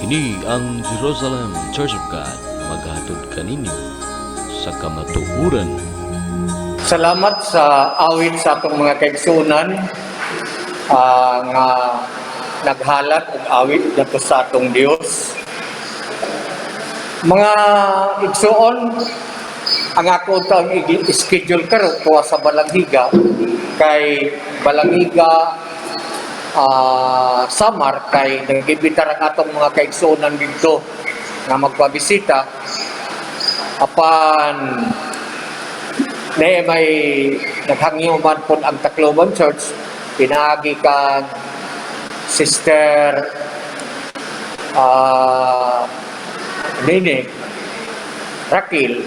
Kini ang Jerusalem Church of God maghatod kaninyo sa kamatuoran. Salamat sa awit sa atong mga kaigsunan nga naghalat og awit dito sa atong Dios. Mga igsuon, ang ako tang i-schedule karon tuwa sa Balanghiga kay Balanghiga Samar kay nagibitar ang atong mga kaigsunan dito nga magpabisita apan may naghangyoman po ang Tacloban Church, pinaagi kang Sister Nene Rakil.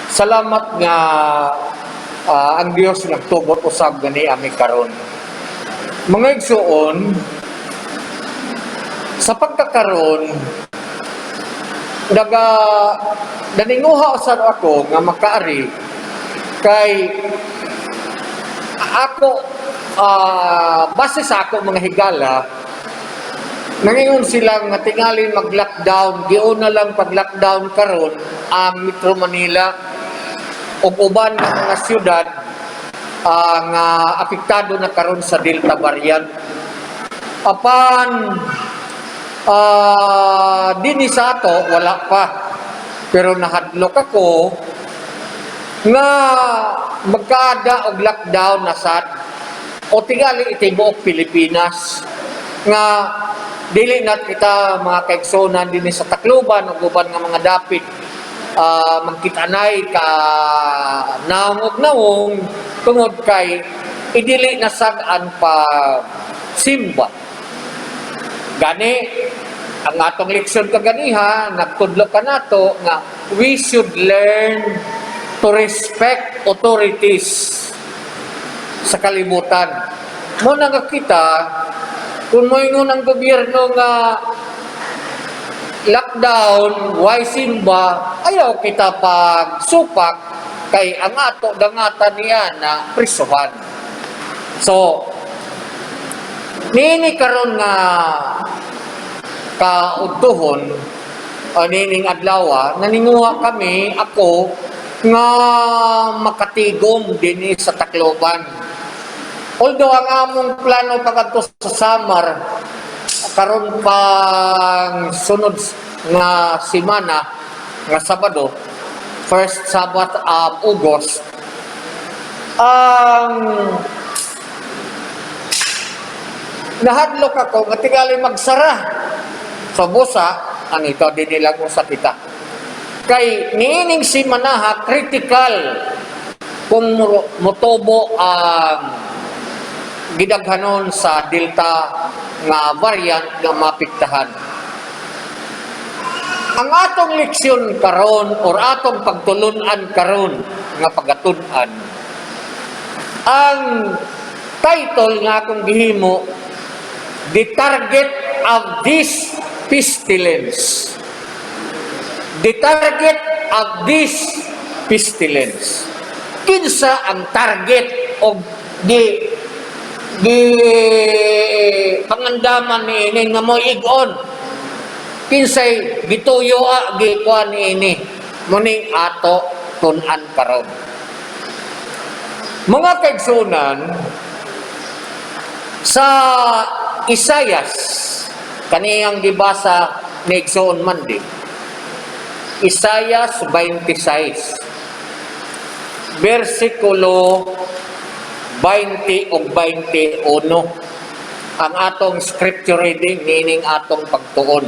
Salamat nga ang Dios nagtubot usab gani ami karon. Mga igsuon, sa pagkakaroon, naninguha sa ako nga makaari kay ako base sa ako mga higala nangingon sila nga tingali mag-lockdown, giuna lang pag-lockdown karon ang Metro Manila ug uban ng mga syudad nga apektado na karon sa Delta variant. Apan dinhi sa ato wala pa, pero nahadlok ako nga magkada og lockdown na sad o tingali itibuok Pilipinas nga dili na kita mga kaigsunan dinhi sa Tacloban ug uban nga mga dapit magkitanay ka naong tungod kay idili na sad-an pa simba. Gani ang atong leksyon kaganiha nagtudlo ka nato nga we should learn to respect authorities sa kalibutan. Mo na nga kita, kung moingon ang gobyerno nga lockdown, why simba, ayaw kita pagsupak kay ang ato dangatan niya na prisuhan. So, nini karon nga kaudtuhon, nining adlaw, naninguha kami, ako, nga makatigom din sa Tacloban. Although ang among plano pagadto sa Samar karon pang sunod nga semana nga Sabado, first Sabbath of August, nahadlok ako nga tingali magsara sa busa ang ito din nilang sa kita. Kay niining si manaha critical kung motobo ang gidaghanon sa Delta nga variant nga mapiktahan. Ang atong leksyon karon or atong pagtulunan karon nga pagatun-an, ang title nga akong gihimo, The Target of this Pestilence. The target of this pestilence. Kinsa ang target o di pangandaman ni ini nga mo igon. Kinsay gituyo gikuan ni ini. Muning ato tun-an karon. Mga kaigsunan, sa Isayas kaniyang gibasa ni igsoon man din, Isayas 26, versikulo 20 o 21, ang atong scripture reading, meaning atong pagtuon.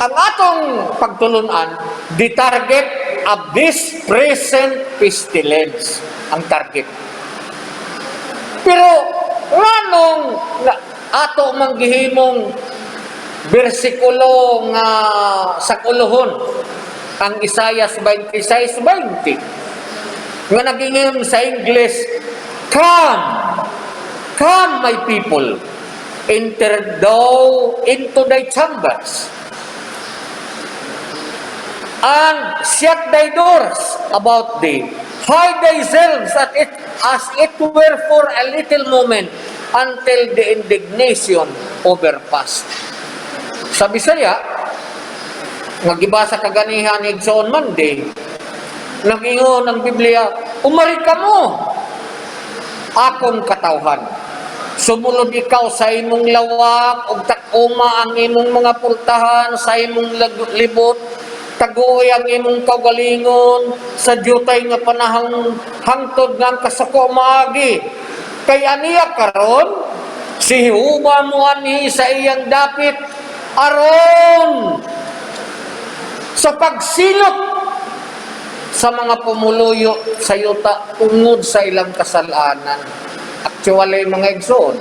Ang atong pagtulunan, the target of this present pestilence, ang target. Pero, nganong ato manggihimong bersikulo nga sa kuluhon ang Isayas 26:20 nga nagingin sa English, come my people, enter thou into thy chambers and shut thy doors about thee, hide thyself as it were for a little moment until the indignation overpassed. Sa Bisaya, nagibasa kaganihan ni John Monday, nag-ingon ng Biblia, umari ka mo, akong katawhan. Sumulod ikaw sa imong lawak, ug takuma ang imong mga pultahan, sa imong libot, taguoy ang imong kaugalingon, sa diyutay nga panahang hangtod nga kasako maagi. Kay aniya karon, si Jehovah mo ani sa iyang dapit, aron sa pagsilot sa mga pumuluyo sa yuta tungod sa ilang kasalanan. Actually, mga igsoon,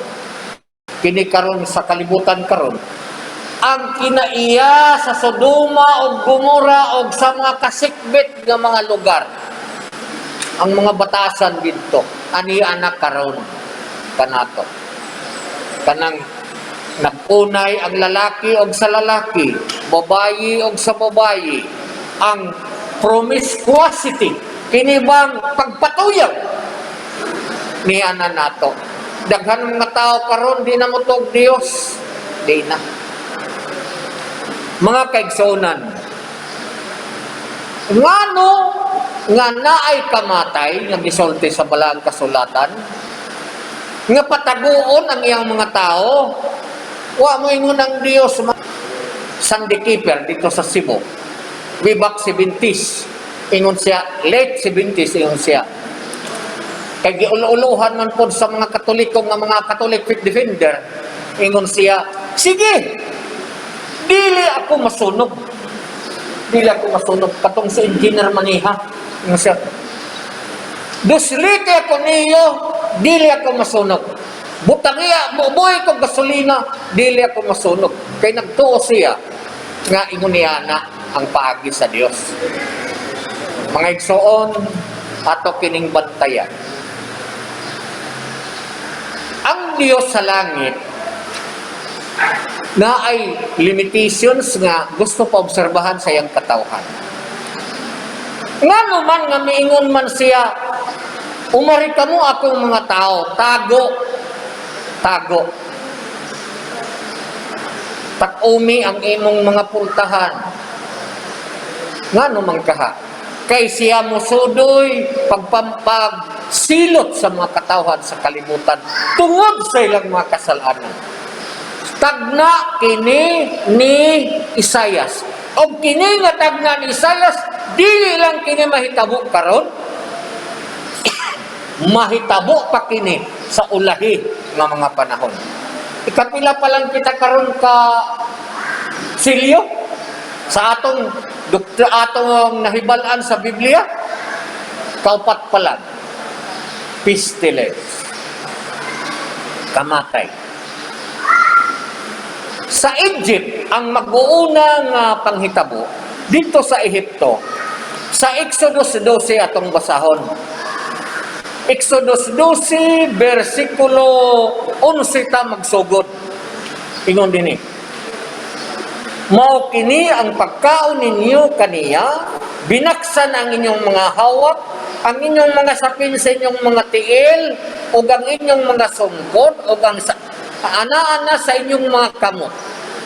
kini karon sa kalibutan karon, ang kinaiya sa Sodoma o Gomora o sa mga kasikbit ng mga lugar, ang mga batasan dito, ani anak karon kanato. Kanang napunay ang lalaki o sa lalaki, babayi o sa babayi, ang promiscuity, kinibang pagpatuyag ni ana nato. Daghan mga tao karon di na mutog Dios, di na. Mga kaigsuonan, ngano nga naay kamatay nga gisulti sa balaang kasulatan, nga pataguon ang iyang mga tao, wa mo ingon ang Dios. Sunday keeper dito sa Cebu, way back 70s, ingon siya, late 70s, ingon siya. Kay giulu-uluhan man po sa mga Katoliko nga mga Catholic faith defender, ingon siya, sige, dili ako masunog. Dili ako masunog. Katong sa engineer maniha, ingon siya, duslite ako niyo, dili ako masunog. Butangiya, buboy ko gasolina, dili ako masunog. Kay nagtuo siya, nga ingon niya na ang paagi sa Dios. Mga igsoon, ato kining bantayan. Ang Dios sa langit na ay limitations nga gusto pa obserbahan sa iyang katawhan. Nga naman nga miingon man siya, umari ka mo akong mga tao, tago. Takumi ang imong mga pultahan. Nga naman kaha, kay siya musudoy pagpampag silot sa mga katawhan sa kalibutan tungod sa ilang mga kasalanan. Tagna kini ni Isaias. O kini nga tagna ni Isaias, dili lang kini mahitabo karon, mahitabo pa kini sa ulahi nga mga panahon. Ikapila pa lang kita karon ka silyo sa atong nahibalaan sa Biblia, kaupat pa lang, pestilence, kamatay. Sa Egypt, ang mag-uunang panghitabo, dito sa Ehipto, sa Exodus 12 atong basahon. Exodus 12, versikulo 11 ta magsugod. Ingon din eh, mao kini ang pagkaon ninyo kaniya, binaksan ang inyong mga hawak, ang inyong mga sapin sa inyong mga tiil, o ang inyong mga sungkod, o ang ana-ana sa inyong mga kamot.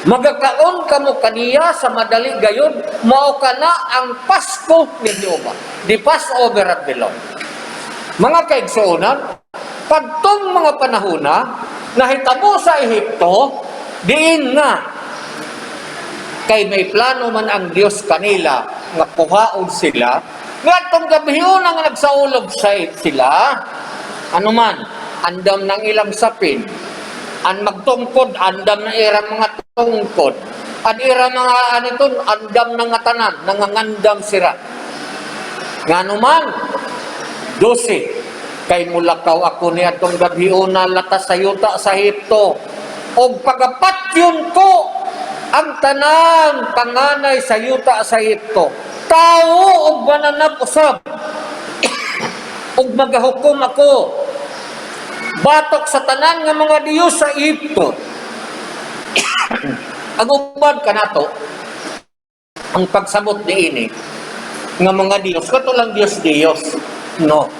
Magakaon kamo kaniya sa madali gayon, mao kana ang Pasko ni Jehova, the Passover of the Lord. Mga kaigsuonan, kadtong mga panahona, nahitabo sa Ehipto, diin nga, kay may plano man ang Dios kanila, nga kuhaon sila, nga itong gabiyon ang nagsaulog sa sila, ano man, andam ng ilang sapin, ang magtungkod, andam ng irang mga tungkod, ang irang mga anitun, andam ng tanan, nangangandam sira. Nga naman, 12, kay mulakaw ako ni atong gabiyon na latas sa yuta sa Ehipto, o pagapatyon ko ang tanan panganay sa yuta sa Ehipto, tao og mananap usab, og magahukom ako batok sa tanan nga mga Diyos sa Ehipto. Ang ubad kanato, ang pagsamot diini nga mga Diyos, kato lang Diyos, no.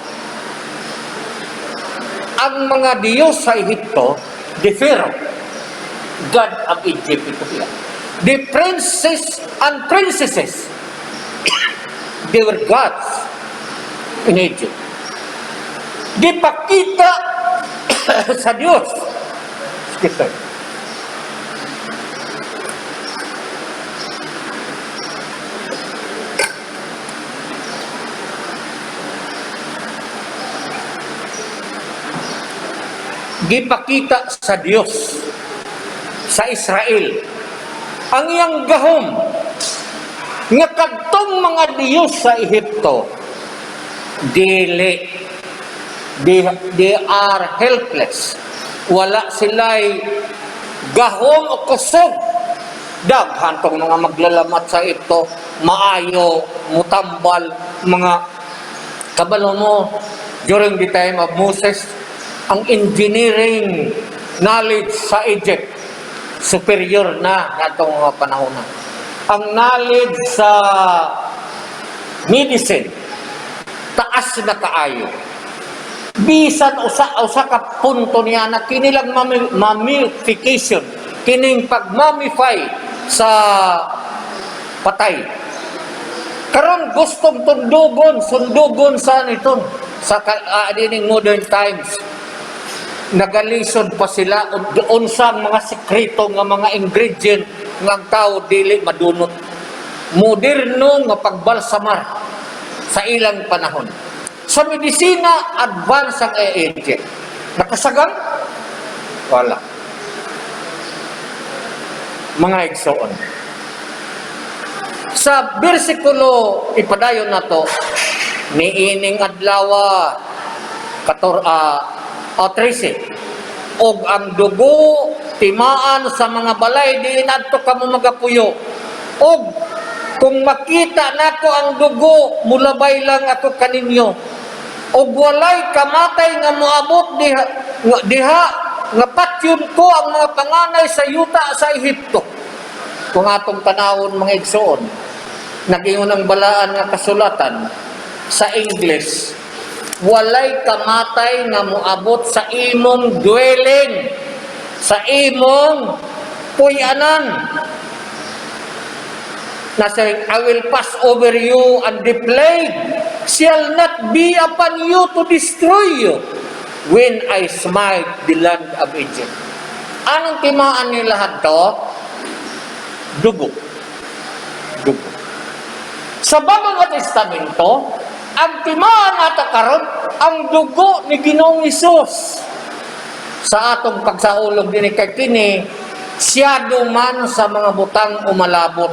ang mga Diyos sa Ehipto, the Pharaoh, God of Egypt, ito sila. The princes and princesses, they were gods in Egypt. Di pakita sa Diyos. Excuse me. Gipakita sa Diyos sa Israel ang iyang gahom nga kadtong mga Diyos sa Ehipto dili they are helpless, wala sila'y gahom o kusog. Daghan tong mga maglalamat sa Ehipto, maayo mutambal mga kabalo mo during the time of Moses. Ang engineering knowledge sa Egypt, superior na natong mga panahon na. Ang knowledge sa medicine, taas na kaayo. Bisan usa ka punto niya na kinilang mummification, kining pag-mummify sa patay. Karon gustong sundugon sa niton sa dining modern times. Nagalisod pa sila doon sa mga sekreto nga mga ingredient nga ang tao dili madunot. Moderno nga pagbalsamar sa ilang panahon. Sa medisina, advance ang Egypt. Nakasagang? Wala. Mga igsoon. Sa bersikulo ipadayon na to, niining adlawa 13 og ang dugo timaan sa mga balay diin adto kamo magapuyo og kung makita nako ang dugo mulabay lang ako kaninyo og walay kamatay nga moabot diha nga patyon ko ang mga panganay sa yuta sa Ehipto. Kung atong tanawon mga igsoon, naging unang balaan nga kasulatan sa English, walay kamatay nga moabot sa imong dwelling, sa imong puy-anan. Nasa, I will pass over you and the plague shall not be upon you to destroy you when I smite the land of Egypt. Anong timaan nila hadto? Dugo. Dugo. Sa Bagong Testamento, ang timaan ata karon ang dugo ni Ginoong Hesus. Sa atong pagsaulog din kay kini, siya duman sa mga butang umalabot.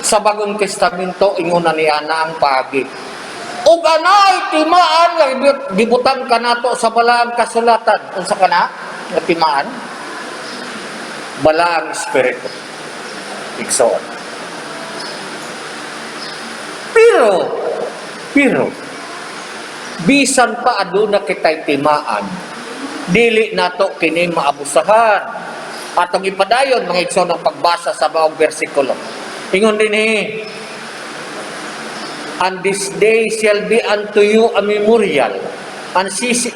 Sa Bagong Testamento inguna niya na ang pagi. Ug anay timaan nga gibutang kanato sa balaang kasulatan. Unsa kana? Nga timaan? Balaang espiritu. Igsoon. Pero, bisan pa aduna kitay timaan, dili nato kini maabusahan. Atong ipadayon mga igsoon ng pagbasa sa bawang bersikulo. Ingon din and this day shall be unto you a memorial, and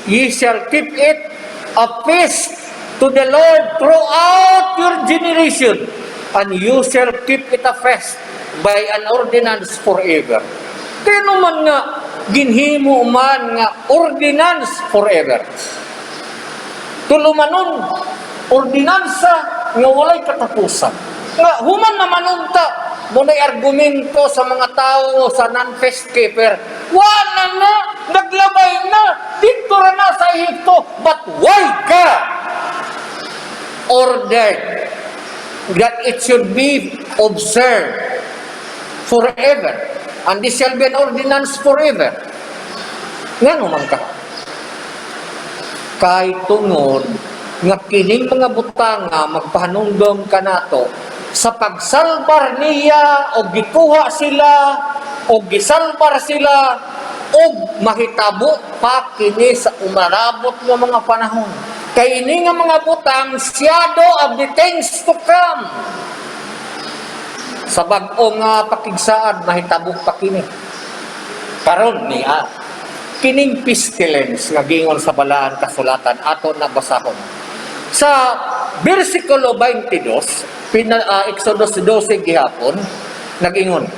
ye shall keep it a feast to the Lord throughout your generation, and you shall keep it a feast by an ordinance forever. Kaya naman nga, ginhimo man nga ordinance forever. Tulumanon, ordinansa nga walay katapusan. Nga, human naman unta, muna'y argumento sa mga tao sa non-fest keeper. Wala na, naglabay na, dito na sa Ehipto, but why God ordered that it should be observed forever, and this shall be an ordinance forever. Nga naman ka. Kay tungod, nga kining mga butanga magpahanungdong kanato sa pagsalbar niya o gikuha sila o gisalbar sila o mahitabo pa kini sa umarabot ng mga panahon. Kay ini nga mga butang shadow of the things to come. Sa bag-o nga pakigsaan mahitabo pa kini. Karon niya kining pestilence nga gingon sa balaan kasulatan ato na basahon. Sa bersikulo 22, Exodus 12 gihapon, nagingon,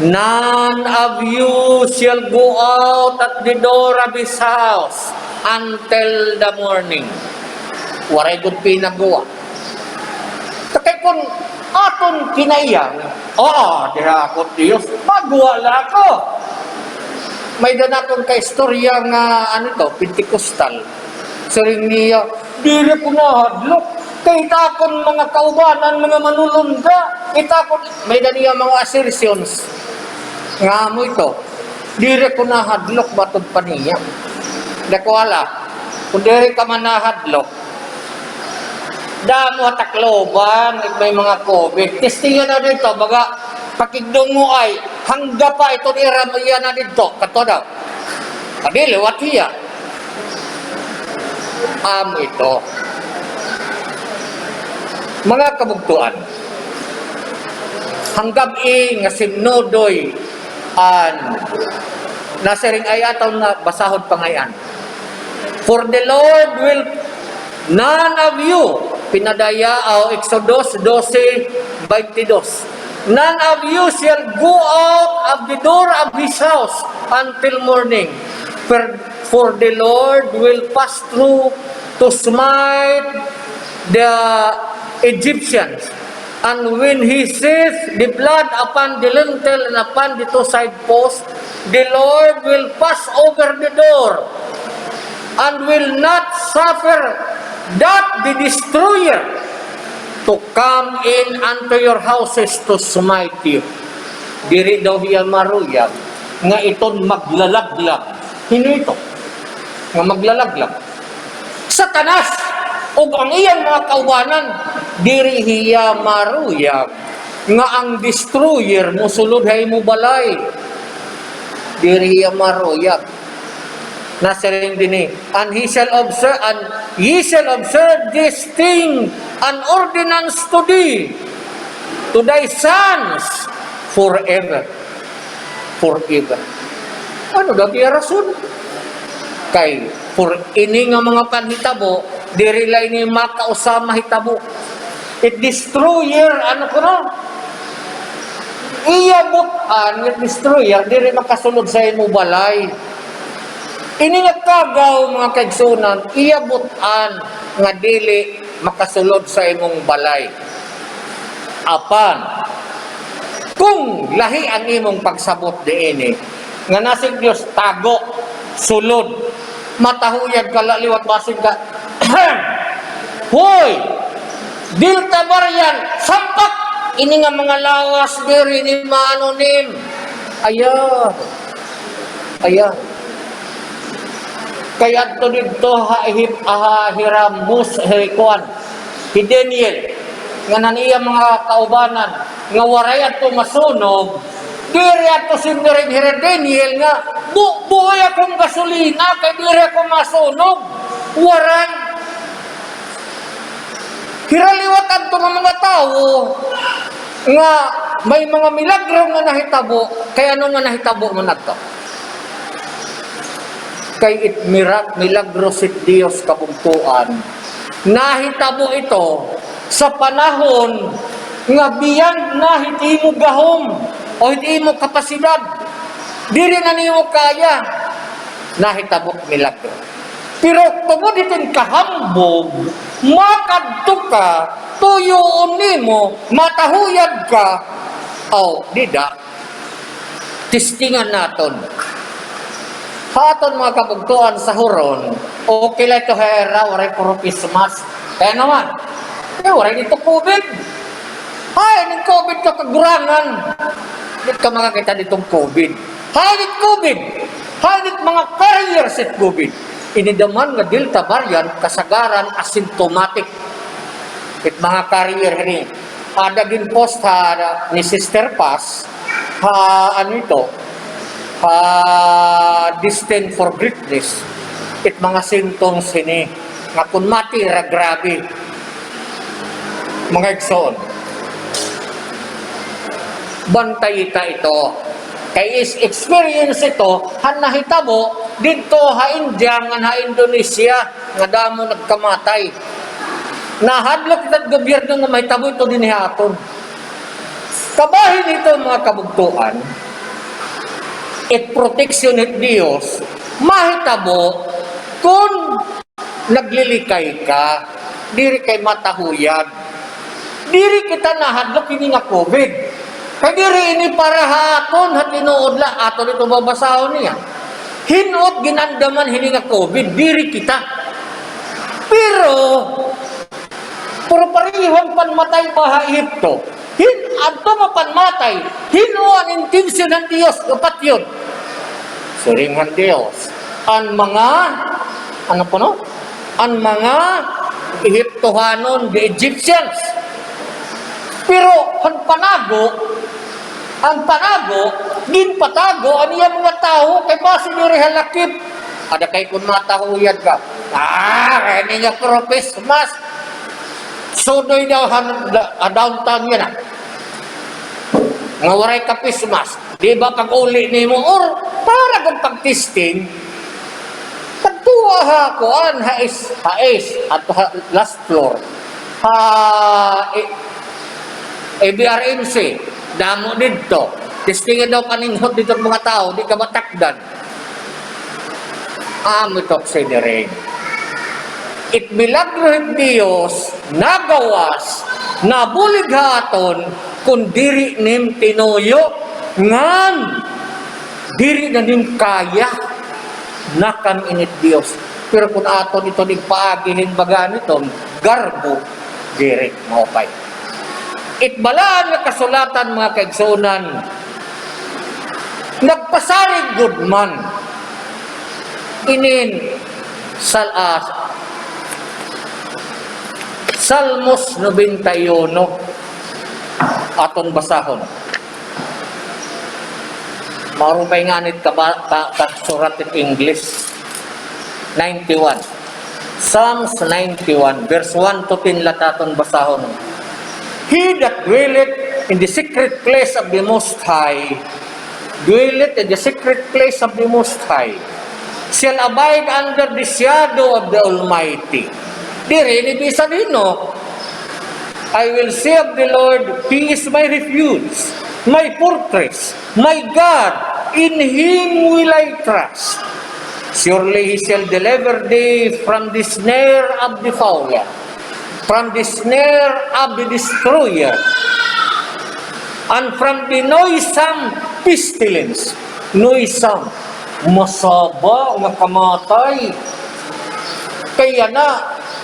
none of you shall go out at the door of his house until the morning. Waray gud pinagawa. Takay kung aton kinayang, dira ako Diyos, magwala ko. May danakon ka istorya nga, Pentecostal. Saring niya, dili ko nahadlok. Kay takon mga kaubanan, mga manulunda. Itakon, may daniya mga assertions. Nga mo ito, dili ko nahadlok batod pa niya. Dako ala, kung dili ka man nahadlok, damo takloban, may mga COVID. Testingan na dito, baga, pakigdong mo ay, hangga pa ito iramaya na dito. Kato daw. Kadili, what hiya? Ito. Mga kabugtuan, hanggab nga simnodoy nasaring ay ataw na basahod pangayan. For the Lord will none of you, pinadaya Exodus 12:22. None of you shall go out of the door of his house until morning. For the Lord will pass through to smite the Egyptians. And when he sees the blood upon the lintel and upon the two side posts, the Lord will pass over the door and will not suffer that the destroyer to come in unto your houses to smite you. Diri daw hiya maruyag nga iton maglalaglag. Hino ito nga maglalaglag. Satanas ug ang iyang mga kaubanan diri hiya maruyag nga ang destroyer mosulod hay mo balay. Diri hiya maruyag. Nasaring dinhi, and ye shall observe this thing, an ordinance to thee, to thy sons, forever. Forever. Ano daw tiya rason? Kay, for ini nga mga panhitabo, diri lay ni makausama hitabo. It destroyer, iyabutan, it destroyer, diri makasulod sa imo balay. Ini nga kagaw mga kaigsunan, iyabutan nga dili makasulod sa imong balay. Apan, kung lahi ang imong pagsabot diini, nga nasig Dios tago, sulod, matahuyad ka liwat basig ka. Hoy! Dilta Baryan, sampak! Ini nga mga lawas diri ni maanonim. Aya. Kaya ito dito hiramus herikuan. Si Daniel, nga naniya mga kaubanan, nga waray ato masunog, diri ato sindirin hira Daniel nga, buhay akong gasolina, kay diri ako masunog. Waray. Hiraliwat ato ng mga tao, nga may mga milagro nga nahitabo, kaya ano nga nahitabo mo na to? Kay milagros it Dios kabugtuan. Nahitabo ito sa panahon nga biyang hiti mo gahom o hiti mo kapasidad. Diri na niyo kaya. Nahitabo milagro. Pero tungod itin kahambog, makadto ka, tuyoon nimo, matahuyad ka, dida, testingan naton. Haton mga kabugtuan sa huron, okay lang ito hera, waray puro Christmas. Kaya naman, waray dito COVID. Ng COVID ka kagurangan. Hindi ka makakita ditong COVID. Dit COVID. Dit mga carriers at COVID. Inidaman nga Delta variant, kasagaran asymptomatic. At mga carrier rin. Daging post ni Sister Paz, destined for greatness. It mga symptoms ini nga kung mati ra grabe mga igsoon. Bantay ita ito Kay is experience ito, han nahitabo, dito ha India, nga ha Indonesia, nga damo nagkamatay. Nahadlok ito't gobyerno nga mahitabo ito din haton. Kabahin ito mga kabugtuan, it protection it Diyos, mahitabo, kung naglilikay ka, diri kay matahuyag. Diri kita nahadlok ini nga COVID. Kaya diri ini para haton, hatinuod la, aton ito babasahon niya. Hinuot ginandaman hini nga COVID, diri kita. Pero parihon panmatay pa Egypto. Adto mapanmatay. Hinuan intensyon ng Diyos, kapat yun. Suringan Diyos. Ang mga, ano po no? Ang mga Egyptohanon, the Egyptians. Pero ang panago, ginpatago, ano yung mga tao, kay basi ni Rehalakip. Ada kay kung matahuyad ka. Kaya nga propes, mas. Sunoy daw downtown yan. Nga waray kapis, mas. Di ba pag uli ni mo, or para kung pag-testing, pagtuwa ha kuan, hais, at last floor. ABRMC, damo dito. Testingan daw kaninghot dito mga tao, di ka matakdan. Amitok sinirain. It milagro Diyos, nagawas, nabulighaton, kung diri nim tinuyo, ngan, diri na nim kaya, nakam init Diyos. Pero kung aton ito nagpaagihin baga nito, garbo, diri, maupay. Itbalaan na kasulatan mga kaigsunan, nagpasarig good man, inin Salmos 91 aton basahon. Marupay nga nit surat in English. 91. Psalms 91 verse 1 to 10 lataton basahon. He that dwelleth in the secret place of the Most High, dwelleth in the secret place of the Most High, shall abide under the shadow of the Almighty. Diri, nibisan no? I will say of the Lord, He is my refuge, my fortress, my God, in Him will I trust. Surely He shall deliver thee from the snare of the fowler, from the snare of the destroyer, and from the noisome pestilence. Noisome, masaba, nga kamatay.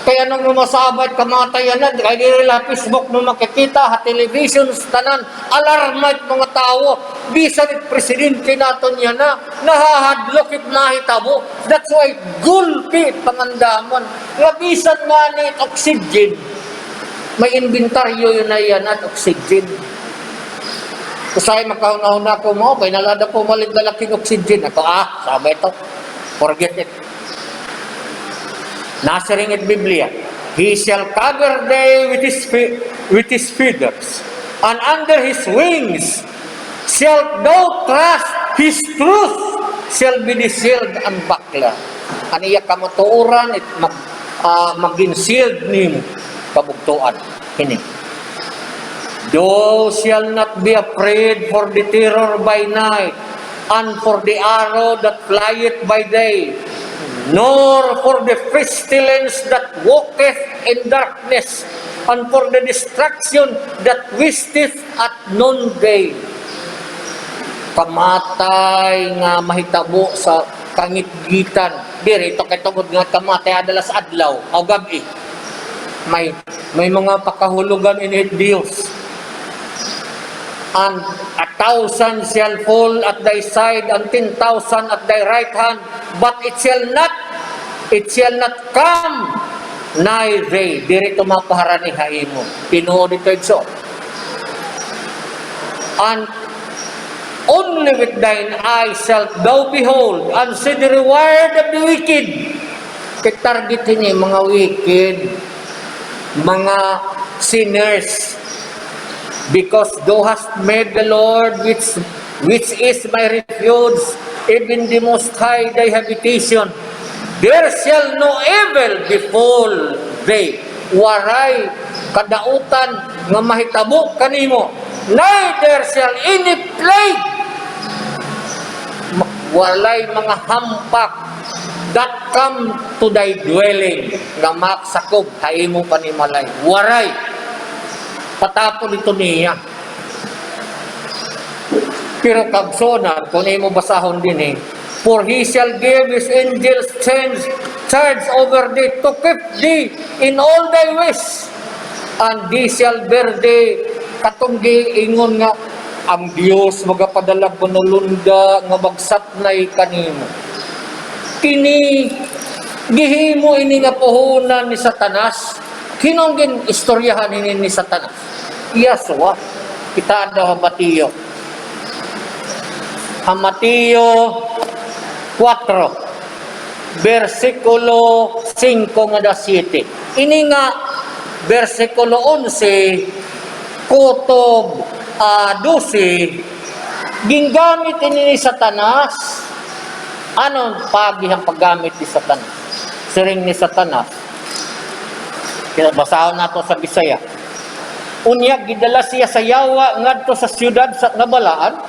Kaya nung masabay kamatayan na, kaya nila Facebook mo makikita, ha television, tanan, alarmate mga tao, bisan it presidente natin yan na, nahahadlok it mahitabo. That's why, gulpi pangandaman. Nga bisan nga na it oxygen. May inventaryo yun na yan at oxygen. Kusay makauna-una ko mo, kaya nalada po malit na laking oxygen. Ako, sabi ito, forget it. Nasa ring at Biblia, He shall cover thee with his feathers, and under His wings shalt thou trust. His truth shall be the shield and buckler. Aniya kamutuuran, maging shield ni kabugtuan. Hini. Thou shall not be afraid for the terror by night, and for the arrow that flieth by day, nor for the pestilence that walketh in darkness, and for the destruction that wasteth at noonday. Kamatay nga mahitabo sa kangitgitan. Diri, ito kay tungod nga kamatay adalas adlaw o gabi. May mga pakahulugan in it Dios. And 1,000 shall fall at thy side, and 10,000 at thy right hand, but it shall not come nigh thee. Diri mapaharani haimo. Tinuod ito igso. And only with thine eyes shalt thou behold, and see the reward of the wicked. Target ini mga wicked, mga sinners. Because thou hast made the Lord which is my refuge, even the Most High thy habitation. There shall no evil befall thee, waray kadautan nga mahitabo kanimo, neither shall any plague, walay mga hampak that come to thy dwelling, nga maksakob ta imo panimalay. Waray patapon ito niya. Pero kagsonan, kung imo basahon din for he shall give his angels charge over thee to keep thee in all thy ways, and they shall bear thee, katong giingon nga ang Dios magapadala panulunda nga magsapnay kanimo. Kini gihimo ini nga puhunan ni Satanas. Kinong gin istoryahan ini ni Satanas? Yaswa. Kita ada Hamatiyo 4 versikulo 5 nga 7. Ini nga versikulo 11 kutob 12 gingamit ini ni Satanas. Anong pagihang paggamit ni Satanas? Siring ni Satanas. Basahon nato sa Bisaya. Unya gidala siya sa yawa ngadto sa siyudad sa Nabalaan,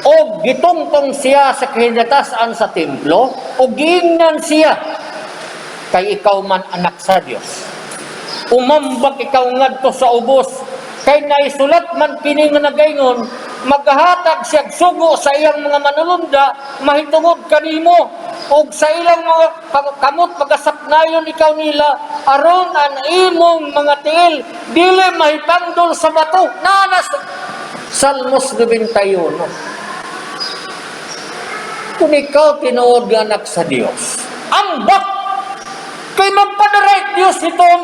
o gitungtong siya sa kinatasan sa templo, o giingnan siya kay ikaw man anak sa Dios. Umambak ikaw ngadto sa ubos, kay naisulat man kini nga nagaingon, maghahatag siya sugo sa iyang mga manulunda, mahitungod kanimo, og sa ilang mga kamot magasapnayon ikaw nila, aron ang imong mga tiil dili mahipangdol sa bato. Nanas Salmos 91. Kung ikaw tinuod nga anak sa Dios, ambak kay magpadaray Dios itong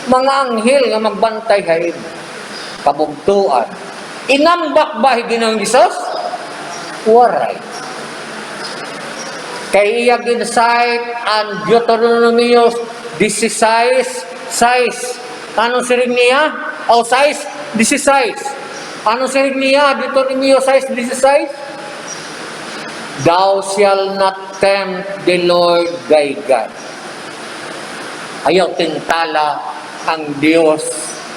mga anghel nga magbantay kay kabugtuan. Inambak ba Ginoong Hesus? Waray. Kay iya ginsayt ang Deuteronomio 16:6. Anong siring niya? O 6:16. Anong siring niya? Deuteronomio 6:16. Thou shall not tempt the Lord thy God. Ayaw tintala ang Diyos,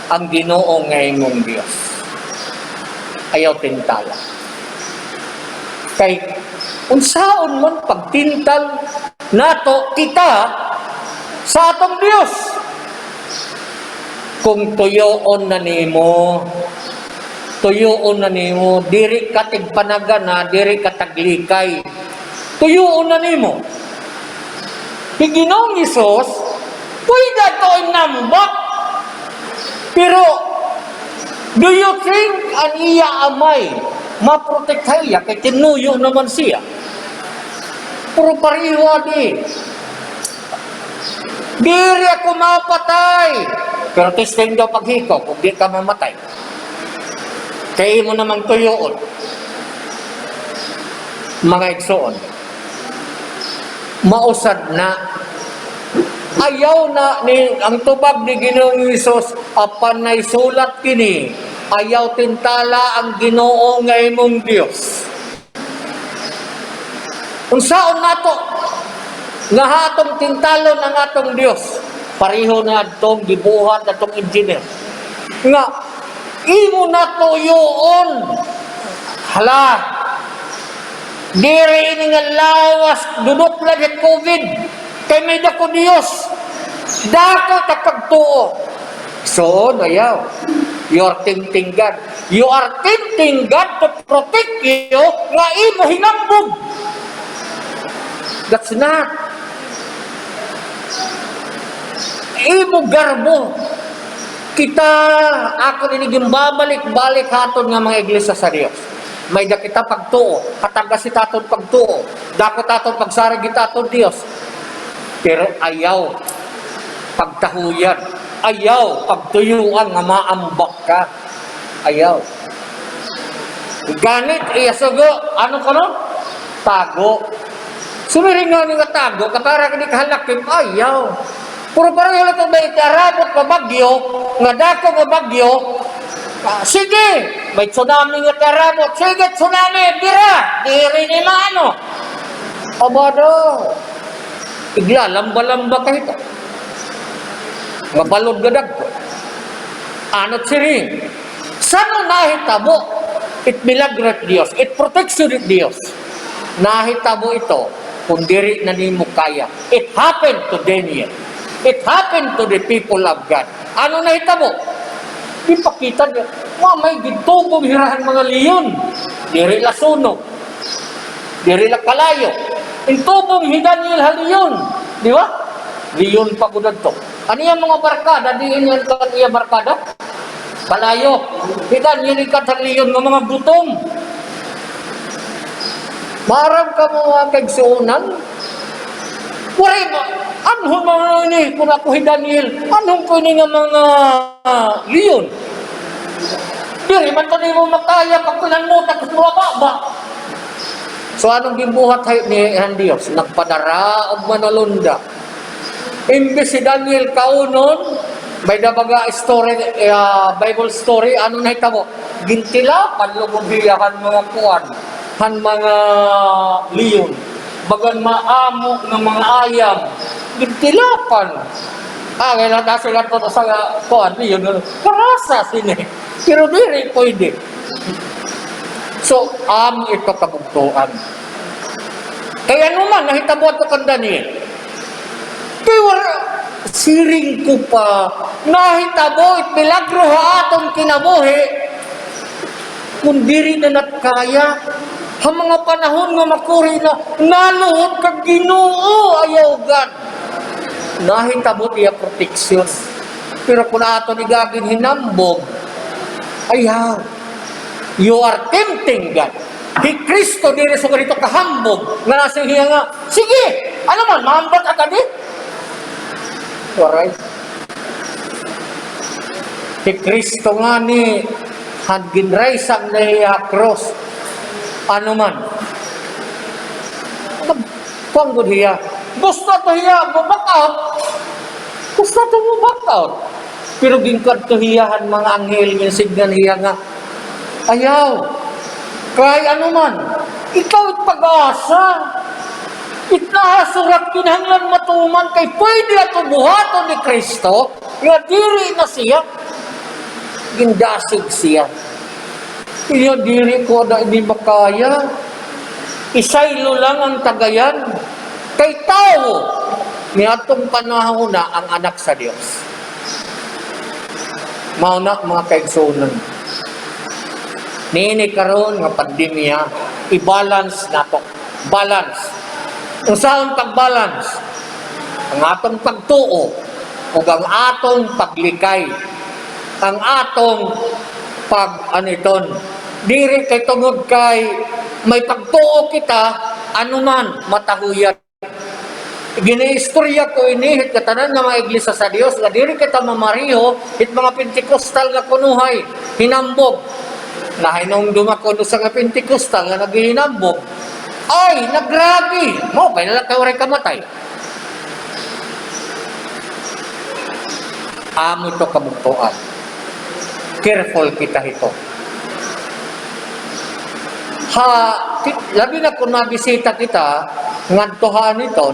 ang Ginoo nga imong Diyos. Ayaw tintala. Kay unsaon man pagtintal nato kita sa atong Dios, kung tuyoon na nimo, diri ka tigpanagana, diri ka taglikay, tuyoon na nimo. Ginoong Hesus pwede to inambak, pero do you think ang iya amay maprotektahiya kay tinuyo naman siya? Puro pariwa di. Diri ako mapatay. Pero testing daw paghikaw kung di ka mamatay. Kaya mo namang tuyoon. Mga igsoon. Mausad na. Ayaw na ni ang tubag ni Ginoong Hesus apan nay sulat kini. Ayaw tintala ang Ginoo nga imong Dios. Unsaon nato nga hatong tintalon ang atong Dios? Pareho na atong gibuhat atong engineer. Nga imo nato yoon. Hala. Diri ini nga lawas dudot lang ang COVID. Kay may dako Dios. Dako takagtuo. So, ayaw. You are tempting God. You are tempting God to protect you nga imo hinambog. That's not. Imo garbo. Kita, ako niniging babalik-balik haton nga mga iglesia sa Dios. May da kita pagtuo, katagas si taton pagtuo, dako taton pagsarag taton Dios. Pero ayaw pagtahuyan, ayaw pagtuyuan nga maambak ka. Ayaw. Ganit iya sugo, ano ko no? Tago. Sumiringan nga tago, kapara kini kahalakim, ayaw. Puro pareho lang ito ba itarabot pa bagyo, nga dako nga bagyo, sige, may tsunami nga terabot. Sige, tsunami, bira. Diri ni maano. Abado. Igla, lamba-lamba ka ito. Mabalod gadag ko. Anot siring. Saan nahitabo? It milagrat Dios. It protection it Dios. Nahitabo ito kung diri na nimo kaya. It happened to Daniel. It happened to the people of God. Ano nahitabo? Ipakita niya, may gitubong hirahan mga leon. Diri la sunog. Diri la kalayo. Intubong hidanil haliyon. Di ba? Leon pa gudad to. Ano yung mga barkada? Diin yan ka iya barkada? Kalayo. Hidanil ikat haliyon ng mga gutom. Marang ka mga kagsuunan. Wari ba? Anong mga ini? Kung ako hidanil, anong ko ini nga mga leon? Diri man to mo makaya pag pinanmutan sa mga baba. So anong gimbuhat ni Diyos? Nagpadara og manalunda. Imbes si Daniel kaunon, may dabaga story, Bible story, ano na hitabo? Gintila, panlugubiyahan mga kuwan, han mga leon, bagan maamo ng mga ayam, gintilapan. Kaya nasa gato sa kuwan, leon, karasa sini. Pero diri pwede. So, ito kabugtuan. Kaya naman, nahitabo ito kang Daniel. Kaya siring ko pa, nahitabo, it milagro ha atong kinabuhi, kung diri na natkaya, ang mga panahon nga makuri na, naluhod kag Ginoo, ayaw God. Nahitabo iya proteksyon. Pero kung ato ni gagin hinambog, ayaw. You are tempting God. Di Kristo diri sa ganito kahambog nga nasa hiya nga, sige, ano man, mahambag ka di? Alright. Si Kristo nga ni ginraisang na hiya cross. Ano man. Panggod hiya. Gusto to hiya, back out. Gusto to mo back out. Pero gingkad to hiyahan mga anghel, yung signan hiya nga, ayaw. Kaya ano man, ikaw it pag-asa. Itnahasurat kinahanglan matuman kay pwede ato buhaton ni Kristo nga diri na siya. Gindasig siya. Iya diri ko na hindi makaya. Isaylo lang ang tagayan. Kay tao, ni atong panahon na ang anak sa Dios. Mauna mga kaigsunan. Nini karon nga pandemya, i-balance nato. Balance. Kung saan pag-balance? Ang atong pagtuo o ang atong paglikay. Ang atong pag-aniton. Diri kay tungod kay may pagtuo kita, anuman matahuyan. Ginaistorya ko ini, katanan nga mga iglesia sa Dios, nga diri kita mamariho, hit mga Pentecostal nga kunuhay, hinambog. Nahinong dumakon sa nga Pentecostal nga naghihinambog. Ay, nagrabi! Mo, kaya nalang kayo rin kamatay. Amo ito kabugtuan. Careful kita ito. Labi na kung mabisita kita, ngantuhan ito,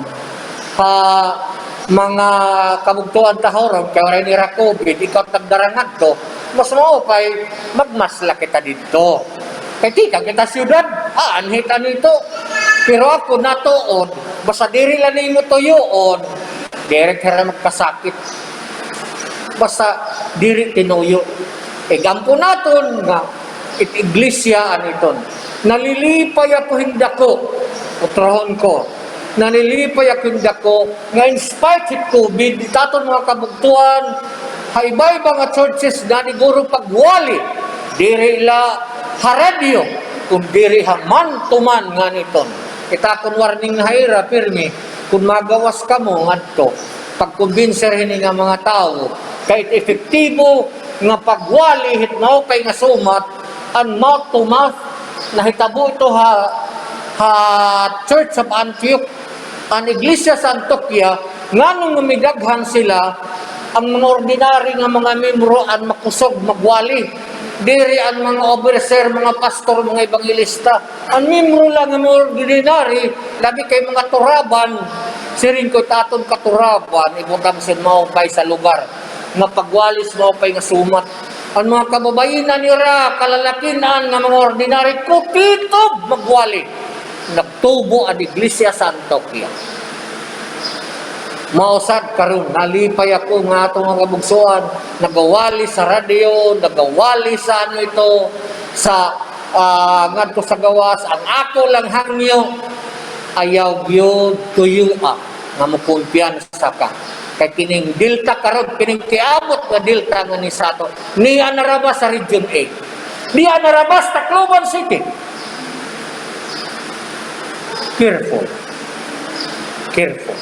mga kabugtuan tahoron, kaya rin nira COVID, ikaw tagdarangan to, mas maupay, magmasla kita dito. Kaya kita siyudad, anhitan nito. Pero ako natuon, basta diri lang mo tuyoon, diri ka rin magkasakit. Basta diri tinuyo. Gampo naton nga, iglesia aniton. Nalilipay ako hindako, utrahon ko, nalilipay ako hindako, nga in spite of COVID, taton mga kabugtuan, haibay mga churches na ni Guru pagwali, diri la haradyo, kung diri haman tuman nga niton. Kita kung warning na haira, pirmi, kung magawas ka mo, ngadto, pagkumbinser hini nga mga tao, kahit efektibo nga pagwali, hitnaupay nga sumat, and mouth to mouth, nahitabo ito Church of Antioch, ang iglesia sa Antioquia, nga nung namigaghan sila, ang mga ordinary nga mga membro ang makusog, magwali. diri ang mga overseer, mga pastor, mga evangelista. Ang membro lang ng ordinary, labi kay mga turaban, siring ko taton katuraban, ibutang sin maupay sa lugar. Nga pagwalis maupay nga sumat. Ang mga kababayinan nira, kalalakinan nga mga ordinary, kutitob magwali. Nagtubo ang Iglesia sa Antioquia. Mausad karon nalipay ako nga atong mga bugsuan, nagawali sa radyo, nagawali sa ano ito, sa ngadto sa gawas, ang ako lang hangyo, ayaw gyud tuyo nga mukumpiyansa ka. Kay kining Delta karon, kining kiabot nga Delta nga ni sato, niya narabas sa Region 8. Niya narabas Tacloban City. Careful. Careful.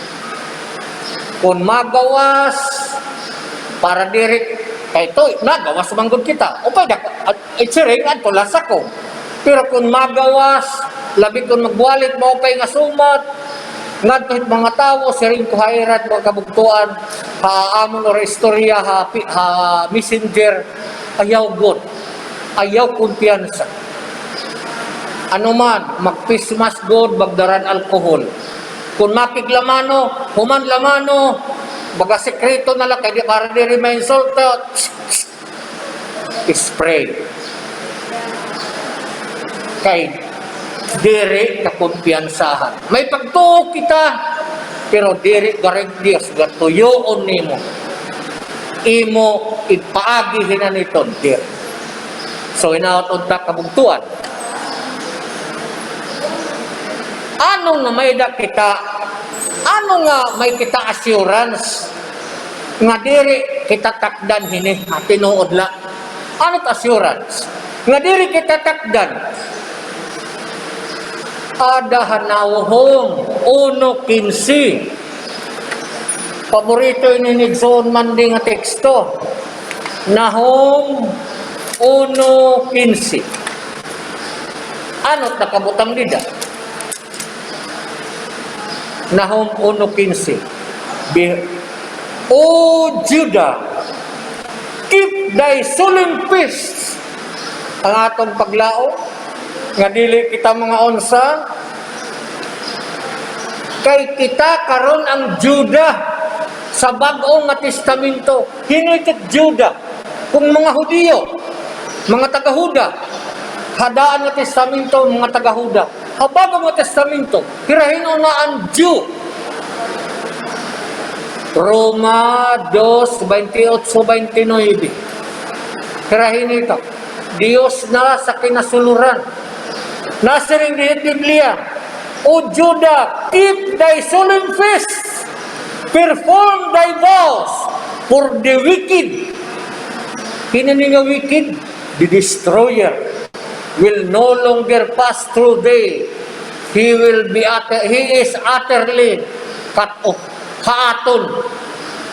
Kung magawas para diri kay to nagawas manggod kita upay itsiring adto lasa ko, pero kung magawas labi kung magwalit mo upay nga sumat ngadto mga tawo siring ko hayrat mo kabugtuan amon or istorya ha messenger, ayaw good, ayaw kumpiyansa. Ano man magpismas good, magdaran alcohol. Kung mapiglamano, human lamano, baga sekreto na lang, kaya para di remain salted, spray. Kay diri na kumpiyansahan. May pagtuo kita, pero diri gareng Diyos, gatuyoon nimo. Imo, ipaagi hinaniton, diri. So, inaot unta kabugtuan. Ano nga may kita, ano nga may kita assurance nga diri kita takdan hini tinuod la. Ano assurance nga diri kita takdan? Ada hanawhom 1:15. Paborito ini ni John Mandi nga teksto. Nahum 1:15. Ano nakabutang dida? Nahum 1:15. O Judah, keep thy solemn feast. Ang atong paglao, nga dili kita mga onsa, kay kita karon ang Judah sa bag-o nga testamento. Hinitit Judah, kung mga Hudiyo, mga taga-Huda, hadaan nga testamento, mga taga-Huda. Habang ang testamento, hirahin na ang Jew. Roma 2:28-29. Hirahin ito. Diyos na sa kinasuluran. Nasa rin din Biblia, O Judah, keep thy solemn feast, perform thy vows, for the wicked, hinani nga wicked, the destroyer, will no longer pass through thee. He is utterly cut off. Haaton.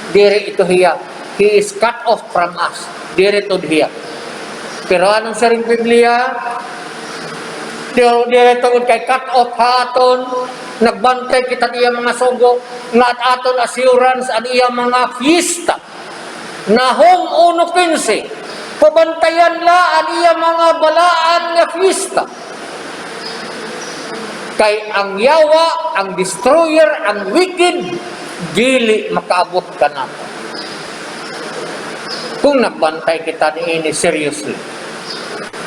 Diri ito hiya. He is cut off from us. Diri ito hiya. Pero anong saring Biblia? Diri ito kay cut off haaton. Nagbantay kita iya mga sugo. Nga at aton assurance ang iya mga fiesta. Nahum 1:15. Pabantayan la ang iya mga balaan nga fiesta. Kay ang yawa, ang destroyer, ang wicked, dili makaabot ka na. Kung nagbantay kita ni ini seriously.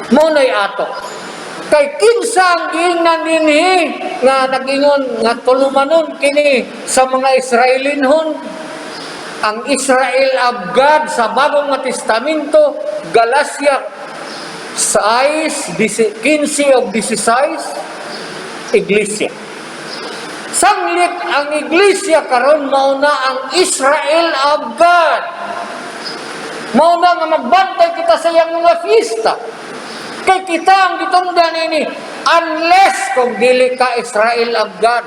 Muna'y ato. Kay kinsa ang giingnan nini nga nagingon nga tulumanon kini sa mga Israelinhon. Ang Israel of God sa Bagong Testamento, Galatia 6:15-16, Iglesia. Sanglit ang Iglesia karon mauna ang Israel of God. Mauna nga magbantay kita sa iyang mga fiesta. Kay kita ang gitungdan ini, unless kung dili ka Israel of God,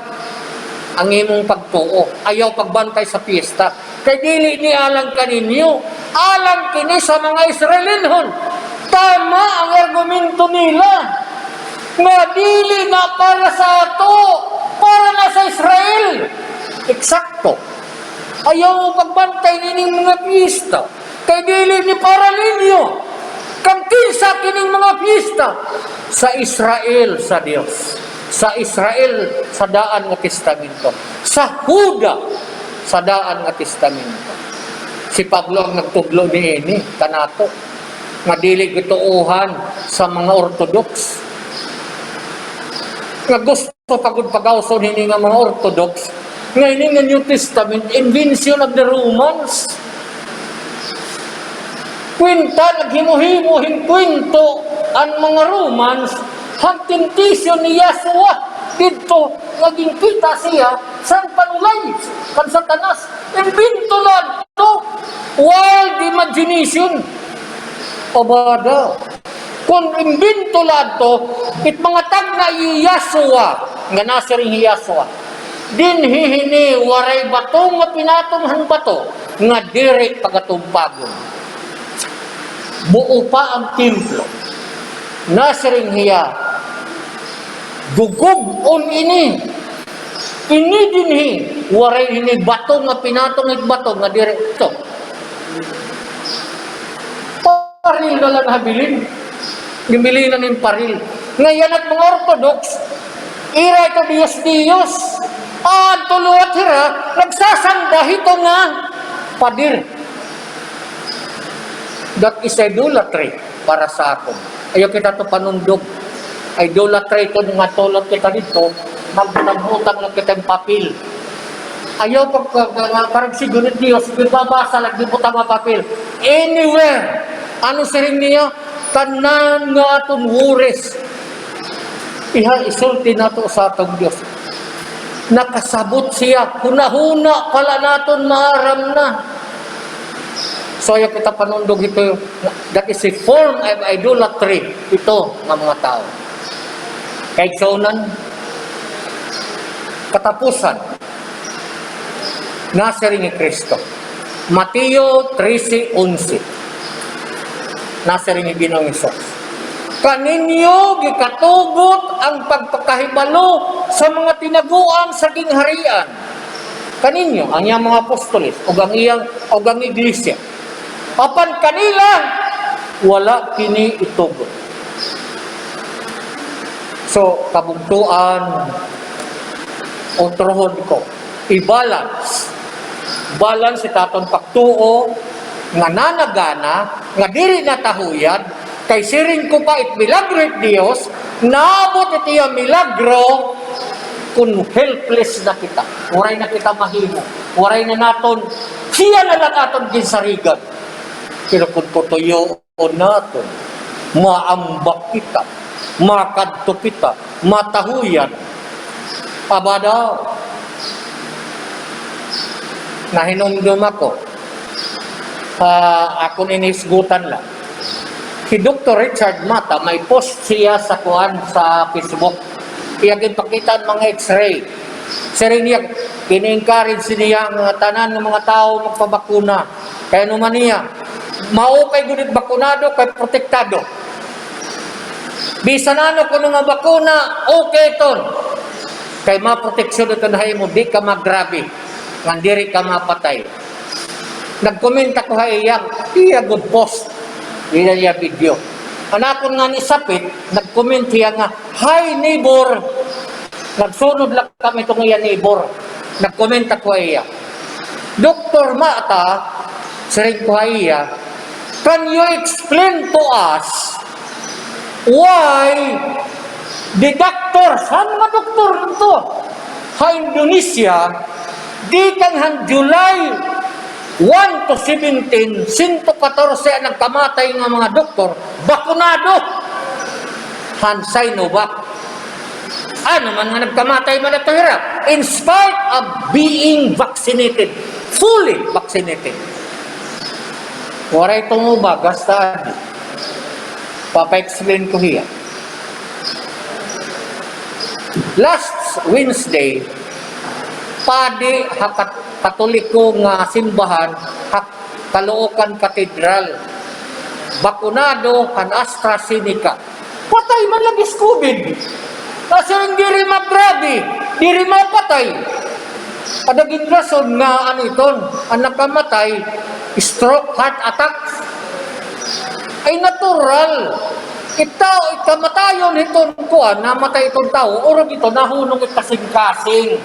ang imong pagtuo, ayaw pagbantay sa fiesta. Kay dili ni alang kaninyo, alang kini sa mga Israelinhon. Tama ang argumento nila. Nga dili na para sa ato, para na sa Israel. Eksakto. Ayaw mo pagbantay nining mga pista. Kay dili ni para ninyo. Kang kinsa kining mga pista sa Israel sa Dios. Sa Israel sa daan nga testamento. Sa Huda sa daan nga testamento. Si Pablo ang nagtudlo niini kanato nga dili gituuhan sa mga Orthodox. Nga gusto pagod pagawson hini nga mga Orthodox. Nga ini nga New Testament invention of the Romans. Kwenta naghimuhimuhin kwento ang mga Romans hangting tisyo ni Yahshua dito naging kita siya sa panulay kan Satanas. Imbento lang ito. Wild imagination. Obada. Kung imbento lang ito, it mga tag na Yahshua, nga nasiring Yahshua, din hihini waray bato nga pinatumhan bato nga direk pagatumpagon. Buo pa ang templo. Nasiring hiya. Gugub on ini. Ini dinhi. Waray ini bato nga pinatong bato nga direkto. Paril na lang habilin. Gimili na ng paril. Ngayon at mga Orthodox, ira ito Diyos. Tuluat hira, nagsasanda ito nga padir. That is idolatry para sa akin. Ayaw kita ito panundog. Idolatry ito nga tulad kita dito, magbutang-butang lang kita yung papel. Ayaw parang sigurit Diyos, bibabasa lang, bibutang ang papel. Anywhere, ano siring niya? Tanan nga itong wures. Isulti na ito sa atong Diyos. Nakasabot siya, hunahuna pala natin maaram na. So, ayaw kita panundog ito. That is a form of idolatry. Ito, mga tao. Kahit saunan, katapusan, nasiring ni Kristo. Mateo 13:11. Nasiring ni Ginoong Hesus. Kaninyo gikatugot ang pagpakahibalo sa mga tinaguan sa gingharian. Kaninyo, ang iyang mga apostoles, o ang iglesia. Apan kanila, wala kini itugot. So, kabugtuan, o trohon ko, i-balance. Balance si taton pagtuo, nga nanagana, nga diri natahuyan, kay siring ko pa it milagro it Dios, naabot iti yung milagro, kung helpless na kita. Waray na kita mahimo. Waray na naton, siya na lang aton ginsarigan. Pero kung tutuyo o naton, maambak kita, makadto kita, matahuyan, abadaw. Nahinumdum ako, ako ninisgutan lang. Si Dr. Richard Mata, may post siya sa Facebook. Iyagin pakita ang mga x-ray. Siring niya, kini-encourage niya ang tanan ng mga tao magpabakuna. Kaya naman niya, maupay gunit bakunado kay protektado. Bisan ano kung nga bakuna, okay ton. Kay maproteksyon ito na mo, di ka magrabe. Ngandiri ka mapatay. Nagkomenta ko iya good post. Ina niya video. Anakon nga ni Sapit, nagkomment siya nga, hi neighbor. Nagsunod lang kami itong iya neighbor. Nagkomenta ko iya. Dr. Mata, siring ko iya, can you explain to us why the doctor, saan mga doktor nito? Sa Indonesia, di kang July 1 to 17, 114 nagkamatay ng mga doktor, bakunado. Sinovac. Ano man nga nagkamatay man ito hirap? In spite of being vaccinated, fully vaccinated. Waray itong ubagas ta. Papa-explain ko hiya. Last Wednesday, padi katoliko nga simbahan Caloocan Cathedral, bakunado kan AstraZeneca. Patay man lagi COVID. Kasi hindi magrabe, hindi mapatay. Padaging rason nga ano iton, ang nakamatay, stroke, heart attack. ay natural. Ikamatayon itong kuan, namatay itong tao, orag ito, nahunong kasing-kasing.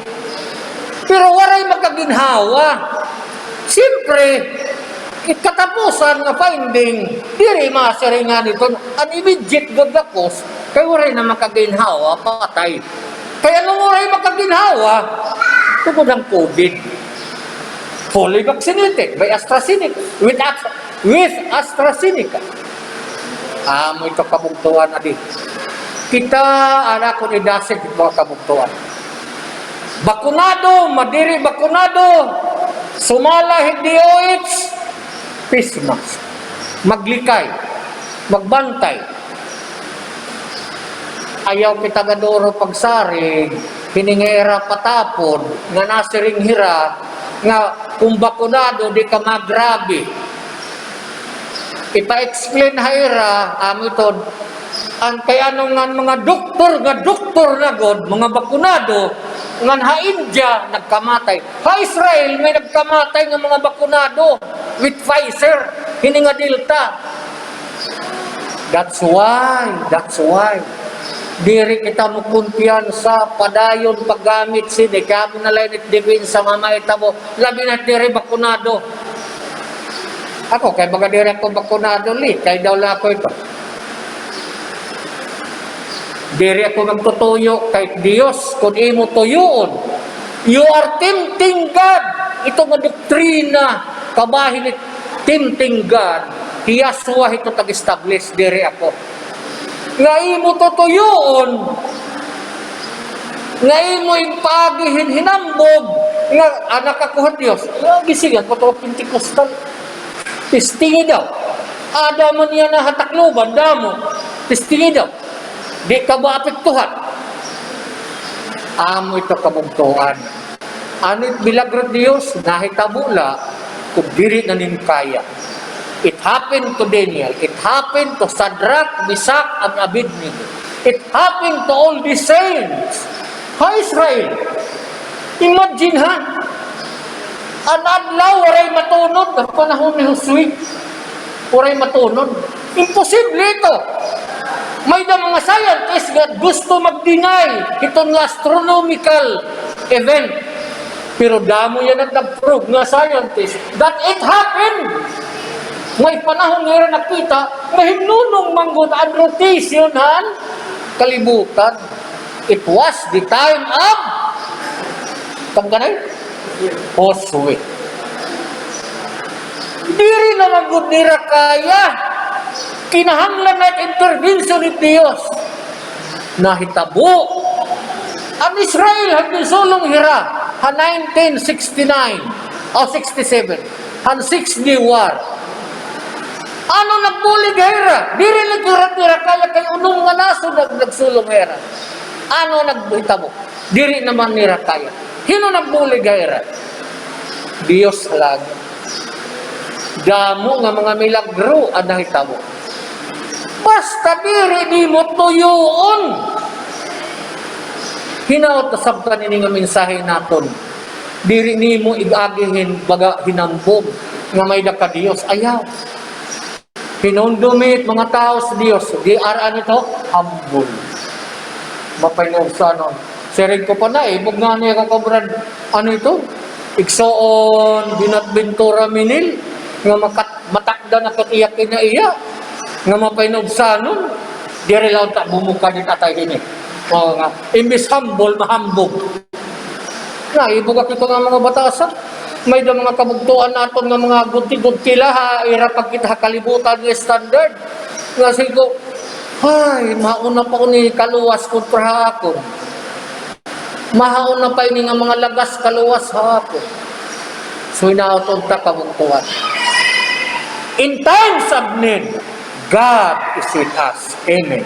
Pero waray makaginhawa. Siyempre, katapusan na finding, diri masiringan ito, an immediate good na cause, kaya waray na makaginhawa, patay. Kaya nung waray makaginhawa, tungkol ng COVID. Fully vaccinated by AstraZeneca, with AstraZeneca. Mo ito kabugtuan na di. Kita, anak ko ni Dasig, mga kabugtuan. Bakunado, madiri bakunado, sumala hindi DOH, face mask. Maglikay, magbantay. Ayaw kita gadoro pagsarig, hiningera patapon, nga nasiring hira, nga kung bakunado, di ka magrabe. Ipa-explain haira, amiton, ang kaya nung mga doktor na god, mga bakunado, nga ha India, nagkamatay. Ha Israel, may nagkamatay ng mga bakunado with Pfizer, hini nga Delta. That's why. Diri kita mo kumpiyansa, padayon paggamit sini, kaya mo nalinit divin sa mamaita mo, labi na diri bakunado. Ako, kay baga diri ako bakunado kay daw lang ako ito. Diri ako nagtutuyo kay Dios, kung imo tuyoon. You are tempting God. Ito nga doktrina, kabahin ni tempting God. Hiyaswa ito tag-establish, diri ako. Nga imo tutuyoon, nga imo ipagihin hinambog, nga anak ako Dios. Gisigan ko ito, Pentecostal. Tistingi daw. Ada man niya na hatakluban, damo. Tistingi daw. Di ka ba apektuhan? Amo ito kabugtuan. Anit bilagro Diyos, nahitabula, kung diri na nin kaya. It happened to Daniel. It happened to Shadrach, Meshach, and Abednego. It happened to all the saints. Ha, Israel? Imagine ha? An adlaw, waray matunod. Ang panahon ni Josue, waray matunod. Imposible ito. May na mga scientists nga gusto mag-deny itong astronomical event. Pero damo yan at nag-prove nga scientists that it happened. May panahon nga rin nakita, mahimnunong manggod ang rotation han kalibutan. It was the time of tangganay? Josue. Diri na manggod nira kaya. Kinahanglan na intervention ni Diyos. Nahitabo. Ang Israel hanggang sulong hira, ha 1969 o 67, han 6-day war. Ano nagbulig hira? Diri nagkira-tira kaya kay unong nga naso nagsulong hira. Ano naghitabo? Diri naman nira kaya. Hino nagbulig hira? Diyos lang. Damo nga mga milagro ang nahitabo. Basta diri di mo tuyoon. Hinaot na sabtan ini nga mensahe naton. Diri ni mo igagihin baga hinambog nga may da ka Dios. Ayaw. Hinundumit mga tao sa Dios. Di araan ito, humble. Mapainom sa ano. Siring ko pa na bug nga niya kakabrad. Ano ito? Iksoon, binatbintura minil. Nga matakda na katiyakin na iya. Nga mapainog sa nun, diri lang ta bumuka din tatay din O nga, imbis humble, mahambog. Na, ibugak ito nga mga batasan. May da mga kabugtuan naton nga mga gunti-gunti laha, ira pag kita kalibutan ng standard. Nga sigo, ay, mauna pa ko ni kaluwas kontra hapon. Mahauna pa ini nga mga lagas kaluwas hapon. So, inauton ta kabugtuan. In times of need, God is with us. Amen.